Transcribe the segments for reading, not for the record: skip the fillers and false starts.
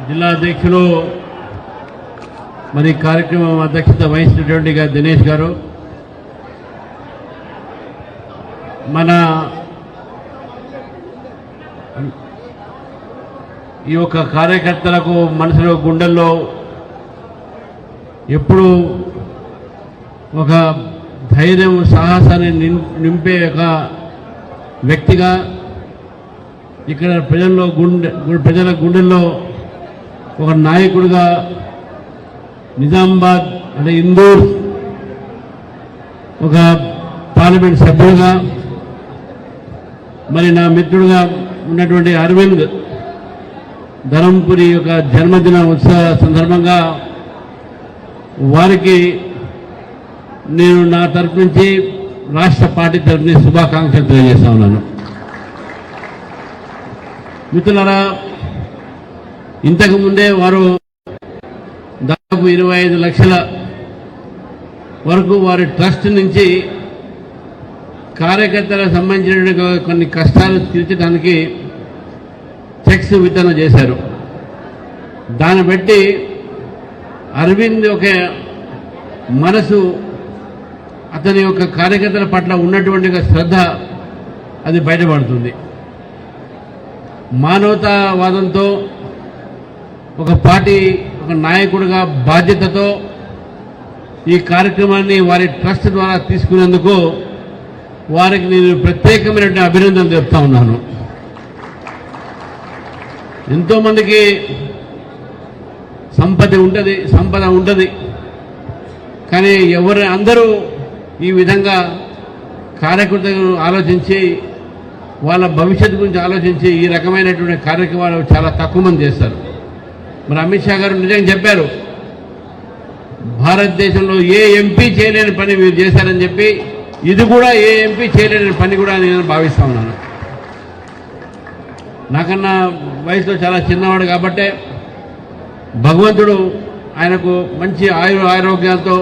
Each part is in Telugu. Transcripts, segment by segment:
జిల్లా అధ్యక్షులు మరి కార్యక్రమం అధ్యక్షత వహించినటువంటి దినేష్ గారు, మన ఈ యొక్క కార్యకర్తలకు మనసులో గుండెల్లో ఎప్పుడు ఒక ధైర్యం సాహసాన్ని నింపే ఒక వ్యక్తిగా ఇక్కడ ప్రజల గుండెల్లో ఒక నాయకుడిగా నిజామాబాద్ అంటే ఇందూర్ ఒక పార్లమెంట్ సభ్యుడిగా మరి నా మిత్రుడుగా ఉన్నటువంటి అరవింద్ ధరంపురి యొక్క జన్మదిన ఉత్సవ సందర్భంగా వారికి నేను నా తరఫు నుంచి రాష్ట్ర పార్టీ తరఫు నుంచి శుభాకాంక్షలు తెలియజేస్తా ఉన్నాను. మిత్రులారా, ఇంతకుముందే వారు దాదాపు 25 లక్షల వరకు వారి ట్రస్ట్ నుంచి కార్యకర్తలకు సంబంధించిన కొన్ని కష్టాలు తీర్చడానికి చెక్స్ వితరణ చేశారు. దాన్ని బట్టి అరవింద్ ఒక మనసు, అతని యొక్క కార్యకర్తల పట్ల ఉన్నటువంటి శ్రద్ధ అది బయటపడుతుంది. మానవతావాదంతో ఒక పార్టీ ఒక నాయకుడిగా బాధ్యతతో ఈ కార్యక్రమాన్ని వారి ట్రస్ట్ ద్వారా తీసుకునేందుకు వారికి నేను ప్రత్యేకమైనటువంటి అభినందనలు చెప్తా ఉన్నాను. ఎంతోమందికి సంపద ఉంటుంది, కానీ అందరూ ఈ విధంగా కార్యకర్తలను ఆలోచించి వాళ్ళ భవిష్యత్తు గురించి ఆలోచించి ఈ రకమైనటువంటి కార్యక్రమాలు చాలా తక్కువ మంది చేస్తారు. మరి అమిత్ షా గారు నిజంగా చెప్పారు, భారతదేశంలో ఏ ఎంపీ చేయలేని పని మీరు చేశారని చెప్పి, ఇది కూడా ఏ ఎంపీ చేయలేని పని కూడా నేను భావిస్తా ఉన్నాను. నాకన్నా వయసులో చాలా చిన్నవాడు కాబట్టే భగవంతుడు ఆయనకు మంచి ఆరోగ్యాలతో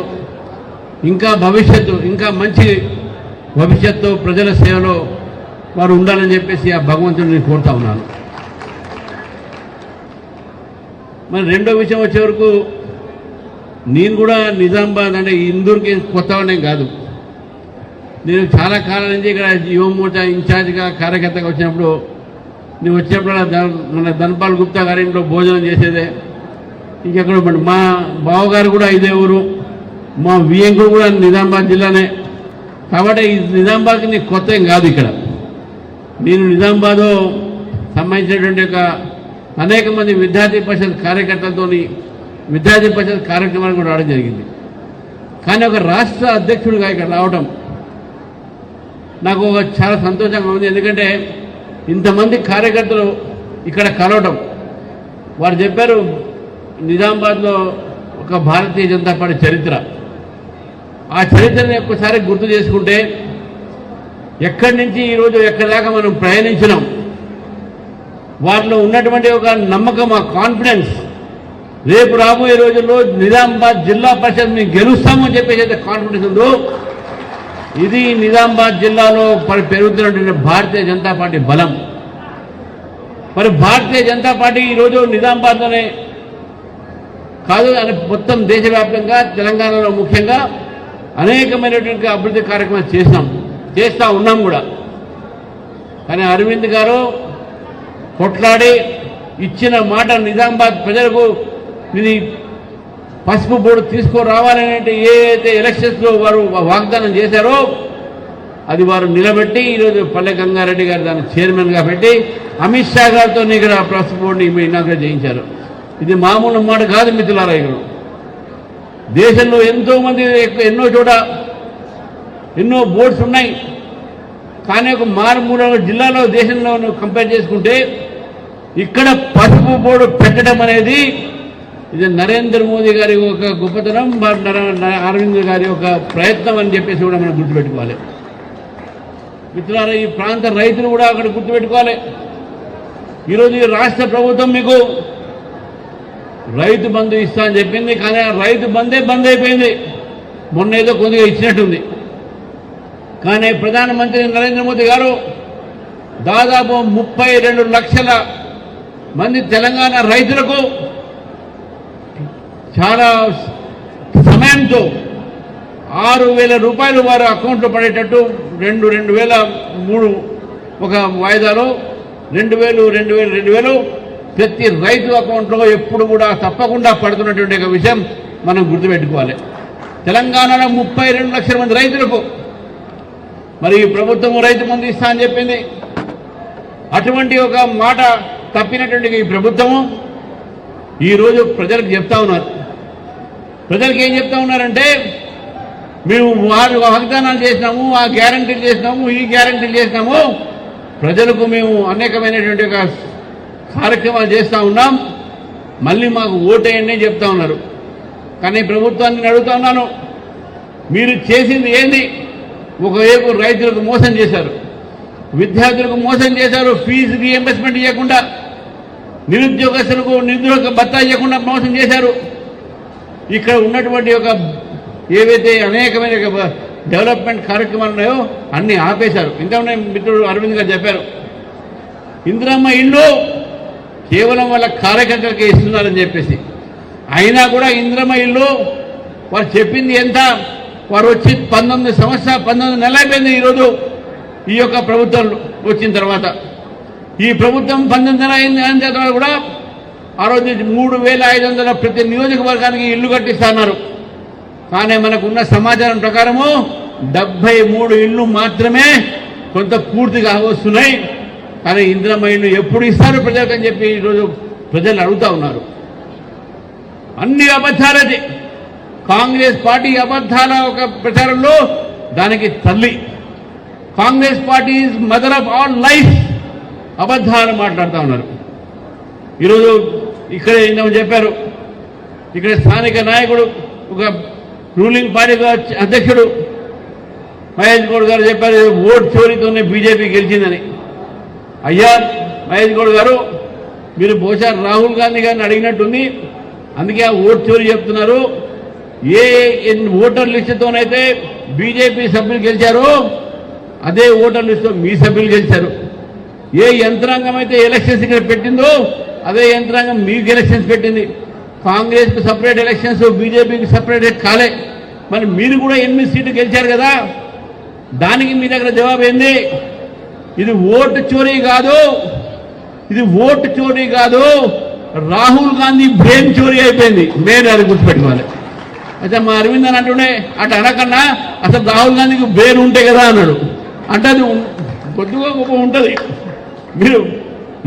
ఇంకా మంచి భవిష్యత్తు ప్రజల సేవలో వారు ఉండాలని చెప్పేసి ఆ భగవంతుడిని నేను కోరుతా ఉన్నాను. మరి రెండో విషయం వచ్చే వరకు, నేను కూడా నిజామాబాద్ అంటే ఇందూర్కి కొత్తవాడే కాదు. నేను చాలా కాలం నుంచి ఇక్కడ యువమోర్చా ఇన్ఛార్జిగా కార్యకర్తగా వచ్చినప్పుడు, నేను వచ్చినప్పుడు మన ధన్పాల్ గుప్తా గారి ఇంట్లో భోజనం చేసేదే. ఇంకెక్కడ మా బావగారు కూడా ఇదే ఊరు, మా వియంకుడు కూడా నిజామాబాద్ జిల్లానే. కాబట్టి ఈ నిజామాబాద్కి నీకు కొత్త ఏం కాదు. ఇక్కడ నేను నిజామాబాద్ సంబంధించినటువంటి ఒక అనేక మంది విద్యార్థి పరిషత్ కార్యకర్తలతో విద్యార్థి పరిషత్ కార్యక్రమాలు కూడా రావడం జరిగింది. కానీ ఒక రాష్ట్ర అధ్యక్షుడిగా ఇక్కడ రావడం నాకు చాలా సంతోషంగా ఉంది. ఎందుకంటే ఇంతమంది కార్యకర్తలు ఇక్కడ కలవడం, వారు చెప్పారు నిజామాబాద్లో ఒక భారతీయ జనతా పార్టీ చరిత్ర, ఆ చరిత్రని ఒక్కసారి గుర్తు చేసుకుంటే ఎక్కడి నుంచి ఈరోజు ఎక్కడి దాకా మనం ప్రయాణించినాం, వారిలో ఉన్నటువంటి ఒక నమ్మకం, ఆ కాన్ఫిడెన్స్, రేపు రాబోయే రోజుల్లో నిజామాబాద్ జిల్లా పరిషత్ని గెలుస్తామని చెప్పేసి కాన్ఫిడెన్స్ ఉందో, ఇది నిజామాబాద్ జిల్లాలో పెరుగుతున్నటువంటి భారతీయ జనతా పార్టీ బలం. మరి భారతీయ జనతా పార్టీ ఈరోజు నిజామాబాద్లోనే కాదు, అని మొత్తం దేశవ్యాప్తంగా తెలంగాణలో ముఖ్యంగా అనేకమైనటువంటి అభివృద్ధి కార్యక్రమాలు చేస్తూ ఉన్నాం కూడా. కానీ అరవింద్ గారు కొట్లాడి ఇచ్చిన మాట, నిజామాబాద్ ప్రజలకు ఇది పసుపు బోర్డు తీసుకురావాలనేది ఏదైతే ఎలక్షన్స్లో వారు వాగ్దానం చేశారో అది వారు నిలబెట్టి ఈరోజు పల్లె గంగారెడ్డి గారు దాని చైర్మన్గా పెట్టి అమిత్ షా గారితో ఇక్కడ పసుపు బోర్డుని ఇనాగ్రేట్ చేయించారు. ఇది మామూలు మాట కాదు మిత్రులారా. ఇక్కడ దేశంలో ఎంతోమంది ఎన్నో చోట ఎన్నో బోర్డ్స్ ఉన్నాయి, కానీ ఒక మారుమూల జిల్లాలో దేశంలో కంపేర్ చేసుకుంటే ఇక్కడ పసుపు బోర్డు పెట్టడం అనేది ఇది నరేంద్ర మోదీ గారి ఒక గొప్పతనం, అరవింద్ గారి ఒక ప్రయత్నం అని చెప్పేసి కూడా మనం గుర్తుపెట్టుకోవాలి. మిత్రులారా, ఈ ప్రాంత రైతులు కూడా అక్కడ గుర్తుపెట్టుకోవాలి. ఈరోజు ఈ రాష్ట్ర ప్రభుత్వం మీకు రైతు బంధు ఇస్తా అని చెప్పింది, కానీ ఆ రైతు బంధే బంద్ అయిపోయింది. మొన్న ఏదో కొద్దిగా ఇచ్చినట్టుంది. కానీ ప్రధానమంత్రి నరేంద్ర మోదీ గారు దాదాపు 32 లక్షల మంది తెలంగాణ రైతులకు చాలా సమయంతో 6,000 రూపాయలు వారి అకౌంట్లో పడేటట్టు 2,003 ఒక వాయిదాలో 2,000 ప్రతి రైతు అకౌంట్లో ఎప్పుడు కూడా తప్పకుండా పడుతున్నటువంటి ఒక విషయం మనం గుర్తుపెట్టుకోవాలి. తెలంగాణలో 32 లక్షల మంది రైతులకు మరి ఈ ప్రభుత్వం రైతు బంధు ఇస్తా అని చెప్పింది. అటువంటి ఒక మాట తప్పినటువంటి ఈ ప్రభుత్వము ఈరోజు ప్రజలకు చెప్తా ఉన్నారు. ప్రజలకు ఏం చెప్తా ఉన్నారంటే, మేము వాగ్దానాలు చేసినాము, ఆ గ్యారంటీలు చేసినాము, ఈ గ్యారంటీలు చేసినాము, ప్రజలకు మేము అనేకమైనటువంటి ఒక కార్యక్రమాలు చేస్తూ ఉన్నాం, మళ్ళీ మాకు ఓటేయండి అని చెప్తా ఉన్నారు. కానీ ప్రభుత్వాన్ని నేను అడుగుతా ఉన్నాను, మీరు చేసింది ఏంది? ఒకవైపు రైతులకు మోసం చేశారు, విద్యార్థులకు మోసం చేశారు, ఫీజు రీఎంబర్స్మెంట్ ఇవ్వకుండా, నిరుద్యోగస్తులకు నిరుద్యోగ భత్తా ఇవ్వకుండా మోసం చేశారు. ఇక్కడ ఉన్నటువంటి ఒక ఏవైతే అనేకమైన డెవలప్మెంట్ కార్యక్రమాలు ఉన్నాయో అన్నీ ఆపేశారు. ఇంకా మిత్రుడు అరవింద్ గారు చెప్పారు, ఇందిరమ్మ ఇల్లు కేవలం వాళ్ళ కార్యకర్తలకి ఇస్తున్నారని చెప్పేసి. అయినా కూడా ఇందిరమ్మ ఇల్లు వారు చెప్పింది ఎంత? వారు వచ్చి 19 నెలలు అయిపోయింది ఈరోజు ఈ యొక్క ప్రభుత్వం వచ్చిన తర్వాత. ఈ ప్రభుత్వం 19 నెలలు అయిన తర్వాత కూడా ఆ రోజు 3,500 ప్రతి నియోజకవర్గానికి ఇల్లు కట్టిస్తున్నారు. కానీ మనకున్న సమాచారం ప్రకారము 73 ఇళ్ళు మాత్రమే కొంత పూర్తిగా వస్తున్నాయి. కానీ ఇందిరమ్మ ఇల్లు ఎప్పుడు ఇస్తారు ప్రజలకు అని చెప్పి ఈరోజు ప్రజలు అడుగుతూ ఉన్నారు. అన్ని అబద్ధాలది. కాంగ్రెస్ పార్టీ అబద్ధాల ఒక ప్రచారంలో దానికి తల్లి. Congress party is mother of all life. అబద్ధాలు మాట్లాడుతూ ఉన్నారు. ఈరోజు ఇక్కడ ఏంటో చెప్పారు, ఇక్కడ స్థానిక నాయకుడు ఒక రూలింగ్ పార్టీ అధ్యక్షుడు మహేష్ గౌడ్ గారు చెప్పారు, ఓటు చోరీతోనే బీజేపీ గెలిచిందని. అయ్యా మహేష్ గౌడ్ గారు, మీరు బహుశా రాహుల్ గాంధీ గారిని అడిగినట్టుంది, అందుకే ఆ ఓటు చోరీ చెప్తున్నారు. ఏ ఓటర్ లిస్టుతోనైతే బీజేపీ సభ్యులు గెలిచారో అదే ఓటర్ లిస్టుతో మీ సభ్యులు గెలిచారు. ఏ యంత్రాంగం అయితే ఎలక్షన్స్ ఇక్కడ పెట్టిందో అదే యంత్రాంగం మీకు ఎలక్షన్స్ పెట్టింది. కాంగ్రెస్కి సపరేట్ ఎలక్షన్స్, బీజేపీకి సపరేట్ కాలే. మరి మీరు కూడా 8 సీట్లు గెలిచారు కదా, దానికి మీ దగ్గర జవాబు ఏంది? ఇది ఓటు చోరీ కాదు, ఇది ఓటు చోరీ కాదు, రాహుల్ గాంధీ బ్రెయిన్ చోరీ అయిపోయింది. మేము అది గుర్తుపెట్టుకోవాలి. అయితే మా అరవింద్ అని అంటుండే, అటు అనకన్నా అసలు రాహుల్ గాంధీకి బ్రెయిన్ ఉంటే కదా అన్నాడు. అంటే అది కొద్దిగా గొప్ప ఉంటుంది, మీరు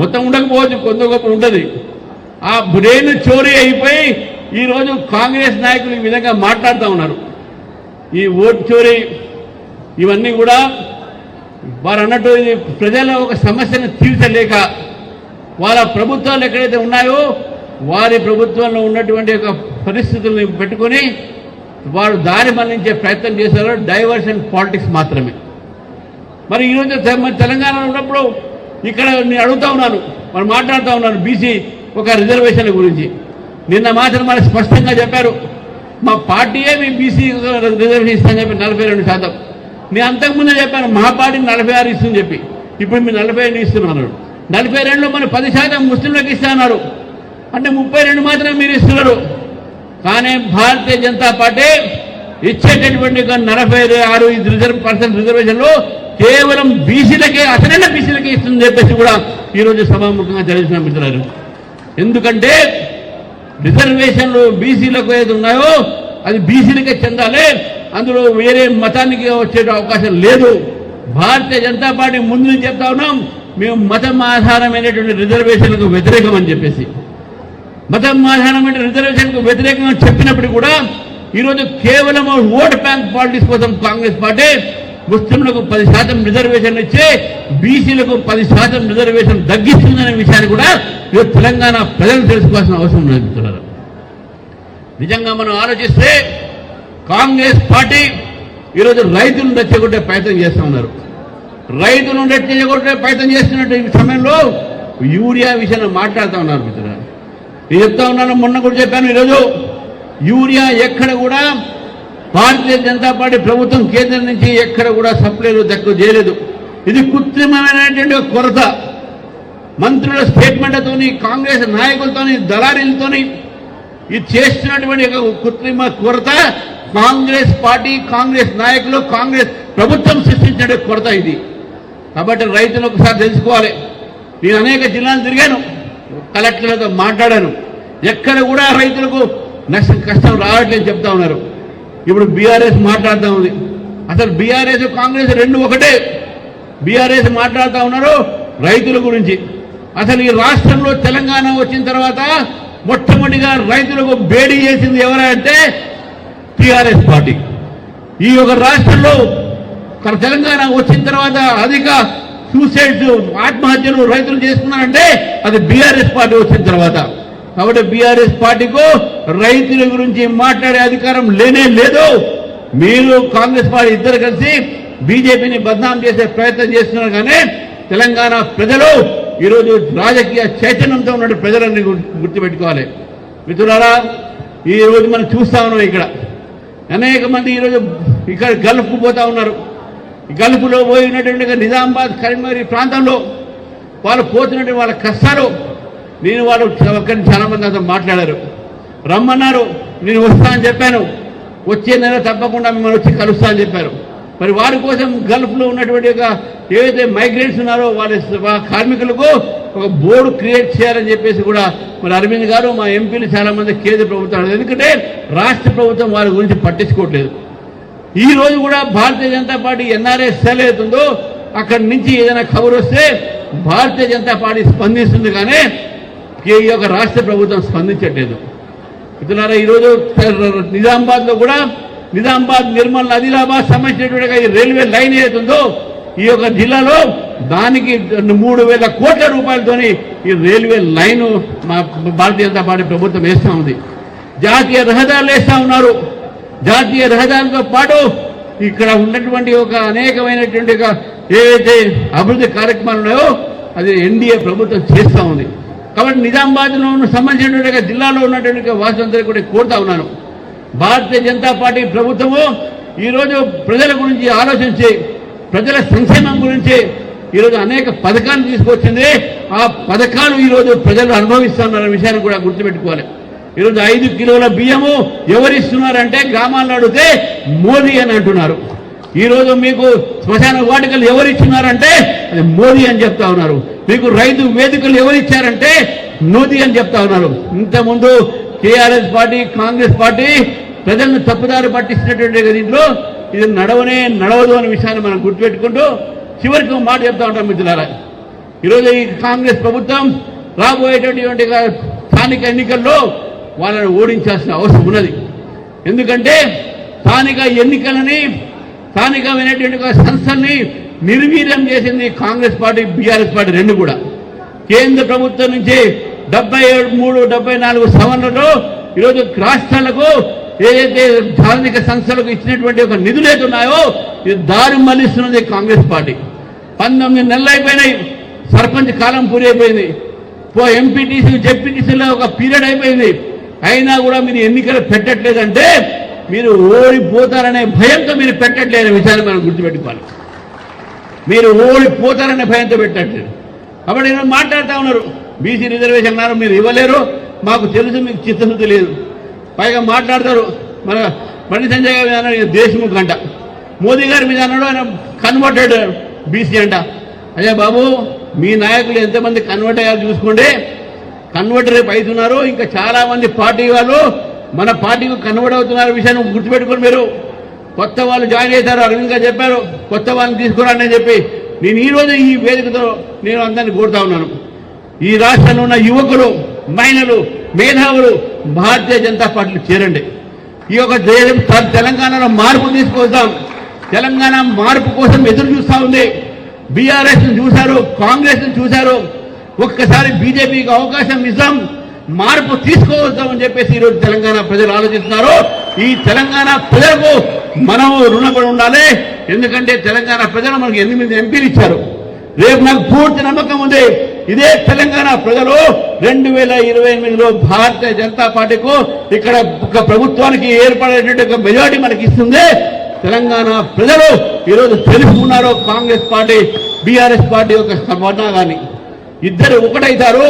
మొత్తం ఉండకపోవచ్చు, కొద్ది గొప్ప ఉంటుంది. ఆ బ్రెయిన్ చోరీ అయిపోయి ఈరోజు కాంగ్రెస్ నాయకులు ఈ విధంగా మాట్లాడుతూ ఉన్నారు. ఈ ఓటు చోరీ ఇవన్నీ కూడా వారు అన్నట్టు ఇది ప్రజల ఒక సమస్యను తీర్చలేక వాళ్ళ ప్రభుత్వాలు ఎక్కడైతే ఉన్నాయో వారి ప్రభుత్వంలో ఉన్నటువంటి ఒక పరిస్థితుల్ని పెట్టుకొని వారు దారి మళ్లించే ప్రయత్నం చేశారు. డైవర్షన్ పాలిటిక్స్ మాత్రమే. మరి ఈరోజు తెలంగాణలో ఉన్నప్పుడు ఇక్కడ నేను అడుగుతా ఉన్నాను, మరి మాట్లాడుతూ ఉన్నాను బీసీ ఒక రిజర్వేషన్ల గురించి. నిన్న మాత్రం మరి స్పష్టంగా చెప్పారు, మా పార్టీయే మీ బీసీ రిజర్వేషన్ ఇస్తామని చెప్పి 42%. నేను అంతకుముందే చెప్పాను మా పార్టీ 46 ఇస్తుందని చెప్పి, ఇప్పుడు మీరు 42 ఇస్తున్నారు. 42లో మరి 10% ముస్లింలకు ఇస్తున్నారు, అంటే 32 మాత్రమే మీరు ఇస్తున్నారు. కానీ భారతీయ జనతా పార్టీ ఇచ్చేటటువంటి 46% రిజర్వేషన్లో కేవలం బీసీలకే, అసలైన బీసీలకే ఇస్తుందని చెప్పేసి కూడా ఈరోజు సభాముఖంగా తెలిసిన మిత్రులు. ఎందుకంటే రిజర్వేషన్లు బీసీలకు ఏది ఉన్నాయో అది బీసీలకే చెందాలి, అందులో వేరే మతానికి వచ్చే అవకాశం లేదు. భారతీయ జనతా పార్టీ ముందు నుంచి చెప్తా ఉన్నాం, మేము మతం ఆధారమైనటువంటి రిజర్వేషన్లకు వ్యతిరేకం అని చెప్పేసి. మతం ఆధారమైన రిజర్వేషన్కు వ్యతిరేకంగా చెప్పినప్పుడు కూడా ఈరోజు కేవలం ఓట్ బ్యాంక్ పాలిటిక్స్ కోసం కాంగ్రెస్ పార్టీ ముస్లింలకు 10% రిజర్వేషన్ ఇచ్చే బీసీలకు 10% రిజర్వేషన్ తగ్గిస్తుందనే విషయాన్ని కూడా ఈరోజు తెలంగాణ ప్రజలు తెలుసుకోవాల్సిన అవసరం ఉన్నది మిత్రులారా. నిజంగా మనం ఆలోచిస్తే కాంగ్రెస్ పార్టీ ఈరోజు రైతులను రెచ్చగొట్టే ప్రయత్నం చేస్తూ ఉన్నారు. రైతులను రెచ్చగొట్టే ప్రయత్నం చేస్తున్నటువంటి సమయంలో యూరియా విషయాన్ని మాట్లాడుతూ ఉన్నారు మిత్రులారా. నేను చెప్తా ఉన్నాను, మొన్న కూడా చెప్పాను, ఈరోజు యూరియా ఎక్కడ కూడా భారతీయ జనతా పార్టీ ప్రభుత్వం కేంద్రం నుంచి ఎక్కడ కూడా సప్లైలు దక్కు చేయలేదు. ఇది కృత్రిమమైనటువంటి కొరత. మంత్రుల స్టేట్మెంట్లతోని, కాంగ్రెస్ నాయకులతోని, దళారీలతోని ఇది చేస్తున్నటువంటి కృత్రిమ కొరత కాంగ్రెస్ పార్టీ, కాంగ్రెస్ నాయకులు, కాంగ్రెస్ ప్రభుత్వం సృష్టించిన కొరత ఇది. కాబట్టి రైతులు ఒకసారి తెలుసుకోవాలి. నేను అనేక జిల్లాలు తిరిగాను, కలెక్టర్లతో మాట్లాడాను. ఎక్కడ కూడా రైతులకు కష్టం రావట్లేదు చెప్తా ఉన్నారు. ఇప్పుడు బీఆర్ఎస్ మాట్లాడుతూ ఉంది. అసలు బీఆర్ఎస్ కాంగ్రెస్ రెండు ఒకటే. బీఆర్ఎస్ మాట్లాడుతూ ఉన్నారు రైతుల గురించి. అసలు ఈ రాష్ట్రంలో తెలంగాణ వచ్చిన తర్వాత మొట్టమొదటిగా రైతులకు బేడీ చేసింది ఎవరంటే టీఆర్ఎస్ పార్టీ. ఈ యొక్క రాష్ట్రంలో తెలంగాణ వచ్చిన తర్వాత అధిక సూసైడ్స్, ఆత్మహత్యలు రైతులు చేసుకున్నారంటే అది బీఆర్ఎస్ పార్టీ వచ్చిన తర్వాత. కాబట్టి బీఆర్ఎస్ పార్టీకు రైతుల గురించి మాట్లాడే అధికారం లేనే లేదు. మీరు కాంగ్రెస్ పార్టీ ఇద్దరు కలిసి బీజేపీని బద్నాం చేసే ప్రయత్నం చేస్తున్నారు. కానీ తెలంగాణ ప్రజలు ఈరోజు రాజకీయ చైతన్యంతో ఉన్న ప్రజలని గుర్తుపెట్టుకోవాలి. మిత్రులారా, ఈరోజు మనం చూస్తా ఉన్నాం ఇక్కడ అనేక మంది ఈరోజు ఇక్కడ గల్ఫ్కు పోతా ఉన్నారు. గల్ఫ్లో పోయినటువంటి నిజామాబాద్, కరీంనగర్ ప్రాంతంలో వాళ్ళు పోతున్నటువంటి వాళ్ళ కష్టాలు నేను వాళ్ళు చాలా మంది అంతా మాట్లాడారు. రమ్మన్నారు, నేను వస్తా అని చెప్పాను. వచ్చే నెల తప్పకుండా మిమ్మల్ని వచ్చి కలుస్తా అని చెప్పారు. మరి వారి కోసం గల్ఫ్లో ఉన్నటువంటి ఏవైతే మైగ్రెంట్స్ ఉన్నారో వాళ్ళ కార్మికులకు ఒక బోర్డు క్రియేట్ చేయాలని చెప్పేసి కూడా మరి అరవింద్ గారు, మా ఎంపీలు చాలా మంది కేంద్ర ప్రభుత్వం, ఎందుకంటే రాష్ట్ర ప్రభుత్వం వారి గురించి పట్టించుకోవట్లేదు. ఈ రోజు కూడా Bharatiya Janata party NRS cell అవుతుందో అక్కడి నుంచి ఏదైనా ఖబర్ వస్తే భారతీయ జనతా పార్టీ స్పందిస్తుంది, కానీ ఈ యొక్క రాష్ట్ర ప్రభుత్వం స్పందించట్లేదు. మిత్రులారా, ఈరోజు నిజామాబాద్లో కూడా నిజామాబాద్, నిర్మల్, ఆదిలాబాద్ సంబంధించినటువంటి ఈ రైల్వే లైన్ ఏదైతుందో ఈ యొక్క జిల్లాలో దానికి 3,000 కోట్ల రూపాయలతోని ఈ రైల్వే లైను మా భారతీయ జనతా పార్టీ ప్రభుత్వం వేస్తూ ఉంది. జాతీయ రహదారులు వేస్తూ ఉన్నారు. జాతీయ రహదారులతో పాటు ఇక్కడ ఉన్నటువంటి ఒక అనేకమైనటువంటి ఏవైతే అభివృద్ధి కార్యక్రమాలు ఉన్నాయో అది ఎన్డీఏ ప్రభుత్వం చేస్తూ ఉంది. కాబట్టి నిజామాబాద్లో సంబంధించినటువంటి జిల్లాలో ఉన్నటువంటి వాసులందరూ కూడా కోరుతా ఉన్నాను, భారతీయ జనతా పార్టీ ప్రభుత్వము ఈరోజు ప్రజల గురించి ఆలోచించి ప్రజల సంక్షేమం గురించి ఈరోజు అనేక పథకాలు తీసుకొచ్చింది. ఆ పథకాలు ఈరోజు ప్రజలు అనుభవిస్తున్న విషయాన్ని కూడా గుర్తుపెట్టుకోవాలి. ఈరోజు 5 కిలోల బియ్యము ఎవరిస్తున్నారంటే గ్రామాల్లో అడిగితే మోదీ అని అంటున్నారు. ఈరోజు మీకు శ్మశాన వాటికలు ఎవరిస్తున్నారంటే అది మోదీ అని చెప్తా ఉన్నారు. మీకు రైతు వేదికలు ఎవరిచ్చారంటే మోదీ అని చెప్తా ఉన్నారు. ఇంతకుముందు టీఆర్ఎస్ పార్టీ, కాంగ్రెస్ పార్టీ ప్రజలను తప్పుదారి పట్టిస్తున్నటువంటి దీంట్లో ఇది నడవదు అనే విషయాన్ని మనం గుర్తుపెట్టుకుంటూ చివరికి మాట చెప్తా ఉంటాం. మిత్రులారా, ఈరోజు ఈ కాంగ్రెస్ ప్రభుత్వం రాబోయేటటువంటి స్థానిక ఎన్నికల్లో వాళ్ళని ఓడించాల్సిన అవసరం ఉన్నది. ఎందుకంటే స్థానిక ఎన్నికలని, స్థానికమైనటువంటి సంస్థల్ని నిర్వీర్యం చేసింది కాంగ్రెస్ పార్టీ, బీఆర్ఎస్ పార్టీ రెండు కూడా. కేంద్ర ప్రభుత్వం నుంచి 73, 74 సవరణలో ఈరోజు రాష్ట్రాలకు ఏదైతే స్థానిక సంస్థలకు ఇచ్చినటువంటి ఒక నిధులు ఏతున్నాయో ఇది దారి మళ్లిస్తున్నది కాంగ్రెస్ పార్టీ. 19 నెలలు అయిపోయినాయి, సర్పంచ్ కాలం పూరి అయిపోయింది, ఎంపీటీసీ, జెడ్పీటీసీలో ఒక పీరియడ్ అయిపోయింది. అయినా కూడా మీరు ఎన్నికలు పెట్టట్లేదంటే మీరు ఓడిపోతారనే భయంతో మీరు పెట్టట్లేదనే విషయాన్ని మనం గుర్తుపెట్టుకోవాలి. మీరు ఓడిపోతారనే భయంతో పెట్టట్లేదు. కాబట్టి నేను మాట్లాడుతూ ఉన్నారు, బీసీ రిజర్వేషన్ అన్నారు, మీరు ఇవ్వలేరు, మాకు తెలుసు, మీకు చిత్తశుద్ధి లేదు. పైగా మాట్లాడతారు మన బండి సంజయ్ గారి మీద అన్నాడు దేశ్ముఖ్ అంట, మోదీ గారి మీద అన్నాడు ఆయన కన్వర్టెడ్ బీసీ అంట. అయ్యా బాబు, మీ నాయకులు ఎంతమంది కన్వర్ట్ అయ్యారు చూసుకోండి. కన్వర్ట్ రేపు అవుతున్నారు, ఇంకా చాలా మంది పార్టీ వాళ్ళు మన పార్టీకి కన్వర్ట్ అవుతున్నారు విషయాన్ని గుర్తుపెట్టుకోండి. మీరు కొత్త వాళ్ళు జాయిన్ అవుతారు, అరవింద్ గారు చెప్పారు కొత్త వాళ్ళని తీసుకురండి అని చెప్పి. నేను ఈరోజు ఈ వేదికతో నేను అందరినీ కోరుతా ఉన్నాను, ఈ రాష్ట్రంలో ఉన్న యువకులు, మహిళలు, మేధావులు భారతీయ జనతా పార్టీలో చేరండి. ఈ యొక్క దేశం తెలంగాణలో మార్పు తీసుకొద్దాం. తెలంగాణ మార్పు కోసం ఎదురు చూస్తూ ఉంది. బీఆర్ఎస్ని చూశారు, కాంగ్రెస్ని చూశారు, ఒక్కసారి బీజేపీకి అవకాశం ఇద్దాం, మార్పు తీసుకోవద్దామని చెప్పేసి ఈరోజు తెలంగాణ ప్రజలు ఆలోచిస్తున్నారు. ఈ తెలంగాణ ప్రజలకు మనం రుణపడి ఉండాలి. ఎందుకంటే తెలంగాణ ప్రజలు మనకు 8 ఎంపీలు ఇచ్చారు. రేపు నాకు పూర్తి నమ్మకం ఉంది, ఇదే తెలంగాణ ప్రజలు 2028లో భారతీయ జనతా పార్టీకు ఇక్కడ ఒక ప్రభుత్వానికి ఏర్పడేటువంటి ఒక మెజారిటీ మనకి ఇస్తుంది. తెలంగాణ ప్రజలు ఈరోజు తెలుసుకున్నారు, కాంగ్రెస్ పార్టీ, బీఆర్ఎస్ పార్టీ యొక్క స్పందనని ఇద్దరు ఒకటైతారు.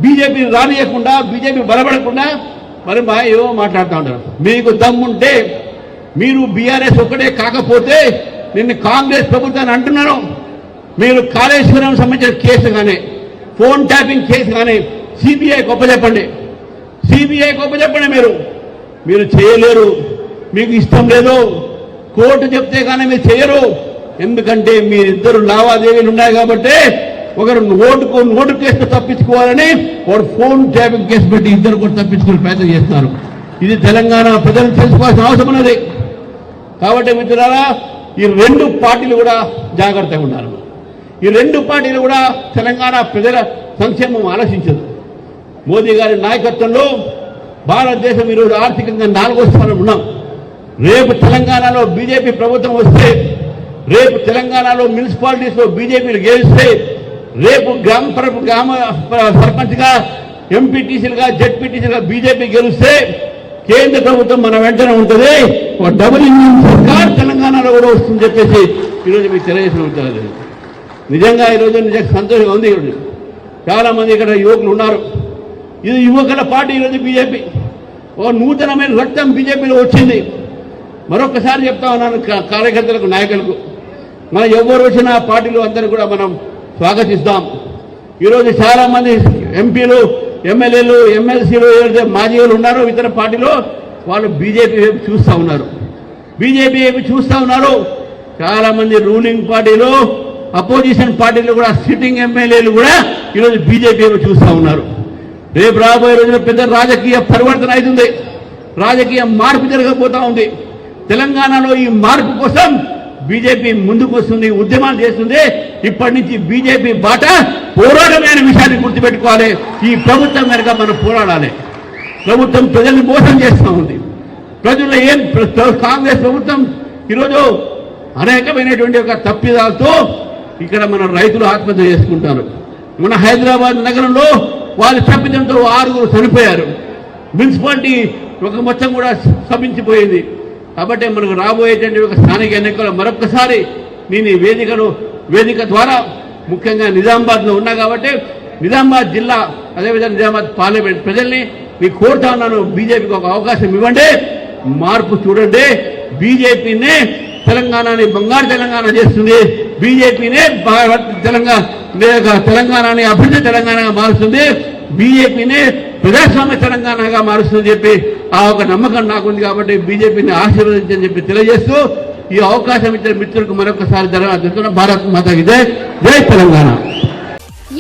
బీజేపీ రానియకుండా, బీజేపీ బలపడకుండా మరి మా ఏమో మాట్లాడుతూ ఉంటారు. మీకు దమ్ముంటే మీరు బీఆర్ఎస్ ఒక్కటే కాకపోతే నిన్ను కాంగ్రెస్ ప్రభుత్వాన్ని అంటున్నాను, మీరు కాళేశ్వరం సంబంధించిన కేసు కానీ ఫోన్ ట్యాపింగ్ కేసు కానీ సిబిఐ గొప్ప చెప్పండి, సిబిఐ గొప్ప చెప్పండి. మీరు చేయలేరు, మీకు ఇష్టం లేదు, కోర్టు చెప్తే కానీ మీరు చేయరు. ఎందుకంటే మీరిద్దరు లావాదేవీలు ఉన్నాయి కాబట్టి ఒకరు నోటు కేసు తప్పించుకోవాలని వాడు ఫోన్ ట్యాపింగ్ కేసు పెట్టి ఇద్దరు కూడా తప్పించుకునే ప్రయత్నం చేస్తున్నారు. ఇది తెలంగాణ ప్రజలు తెలుసుకోవాల్సిన అవసరం ఉన్నది. కాబట్టి మిత్రులారా, ఈ రెండు పార్టీలు కూడా జాగ్రత్తగా ఉన్నారు. ఈ రెండు పార్టీలు కూడా తెలంగాణ ప్రజల సంక్షేమం ఆలోచించదు. మోదీ గారి నాయకత్వంలో భారతదేశం ఈరోజు ఆర్థికంగా 4వ స్థానంలో ఉన్నాం. రేపు తెలంగాణలో బీజేపీ ప్రభుత్వం వస్తే, రేపు తెలంగాణలో మున్సిపాలిటీస్లో బీజేపీలు గెలిస్తే, రేపు గ్రామ సర్పంచ్గా ఎంపీటీసీలుగా జెడ్పీటీసీలుగా బీజేపీ గెలిస్తే కేంద్ర ప్రభుత్వం మన వెంటనే ఉంటుంది. ఒక డబుల్ ఇంజిన్ సర్కార్ తెలంగాణలో కూడా వస్తుందని చెప్పేసి ఈరోజు మీకు తెలియజేసిన ఉంటుంది. నిజంగా ఈరోజు నిజంగా సంతోషంగా ఉంది. చాలా మంది ఇక్కడ యువకులు ఉన్నారు. ఇది యువకుల పార్టీ ఈరోజు బీజేపీ. ఒక నూతనమైన రక్తం బీజేపీలో వచ్చింది. మరొకసారి చెప్తా ఉన్నాను కార్యకర్తలకు, నాయకులకు, మనం ఎవరు వచ్చిన పార్టీలు అందరూ కూడా మనం స్వాగతిస్తాం. ఈరోజు చాలామంది ఎంపీలు, ఎమ్మెల్యేలు, ఎమ్మెల్సీలు, ఏదైతే మాజీలు ఉన్నారో ఇతర పార్టీలో వాళ్ళు బీజేపీ వైపు చూస్తూ ఉన్నారు, బీజేపీ వైపు చూస్తూ ఉన్నారు. చాలామంది రూలింగ్ పార్టీలు, అపోజిషన్ పార్టీలు కూడా, సిట్టింగ్ ఎమ్మెల్యేలు కూడా ఈరోజు బీజేపీ వైపు చూస్తూ ఉన్నారు. రేపు రాబోయే రోజున పెద్ద రాజకీయ పరివర్తన అవుతుంది, రాజకీయ మార్పు జరగబోతా ఉంది. తెలంగాణలో ఈ మార్పు కోసం బీజేపీ ముందుకు వస్తుంది, ఉద్యమాలు చేస్తుంది. ఇప్పటి నుంచి బీజేపీ బాట పోరాటమే అనే విషయాన్ని గుర్తుపెట్టుకోవాలి. ఈ ప్రభుత్వం కనుక మనం పోరాడాలి. ప్రభుత్వం ప్రజల్ని మోసం చేస్తూ ఉంది. ప్రజల్లో కాంగ్రెస్ ప్రభుత్వం ఈరోజు అనేకమైనటువంటి ఒక తప్పిదాలతో ఇక్కడ మన రైతులు ఆత్మహత్య చేసుకుంటారు. మన హైదరాబాద్ నగరంలో వాళ్ళు తప్పిదంతో 6 చనిపోయారు. మున్సిపాలిటీ ఒక మొత్తం కూడా స్తంభించిపోయింది. కాబట్టి మనకు రాబోయేటువంటి ఒక స్థానిక ఎన్నికలు మరొకసారి నేను ఈ వేదిక ద్వారా ముఖ్యంగా నిజామాబాద్లో ఉన్నా కాబట్టి నిజామాబాద్ జిల్లా, అదేవిధంగా నిజామాబాద్ పార్లమెంట్ ప్రజల్ని మీకు కోరుతా ఉన్నాను, బీజేపీకి ఒక అవకాశం ఇవ్వండి, మార్పు చూడండి. బీజేపీనే తెలంగాణని బంగారు తెలంగాణ చేస్తుంది, బీజేపీనే తెలంగాణని అభివృద్ధి తెలంగాణగా మారుస్తుంది, బీజేపీనే ప్రజాస్వామ్య తెలంగాణగా మారుస్తుందని చెప్పి ఆ ఒక నమ్మకం నాకుంది. కాబట్టి బీజేపీని ఆశీర్వదించని చెప్పి తెలియజేస్తూ ఈ అవకాశం ఇచ్చిన మిత్రులకు మరొకసారి ధన్యవాదాలు. భారత్ మాతాకి జై, జై తెలంగాణ.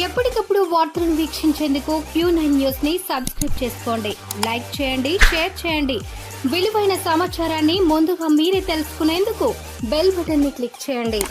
ఎప్పటికప్పుడు వార్తలను వీక్షించేందుకు Q9 న్యూస్ ని సబ్స్క్రైబ్ చేసుకోండి, లైక్ చేయండి, షేర్ చేయండి. విలువైన సమాచారాన్ని ముందుగా మీరే తెలుసుకునేందుకు బెల్ బటన్ ని క్లిక్ చేయండి.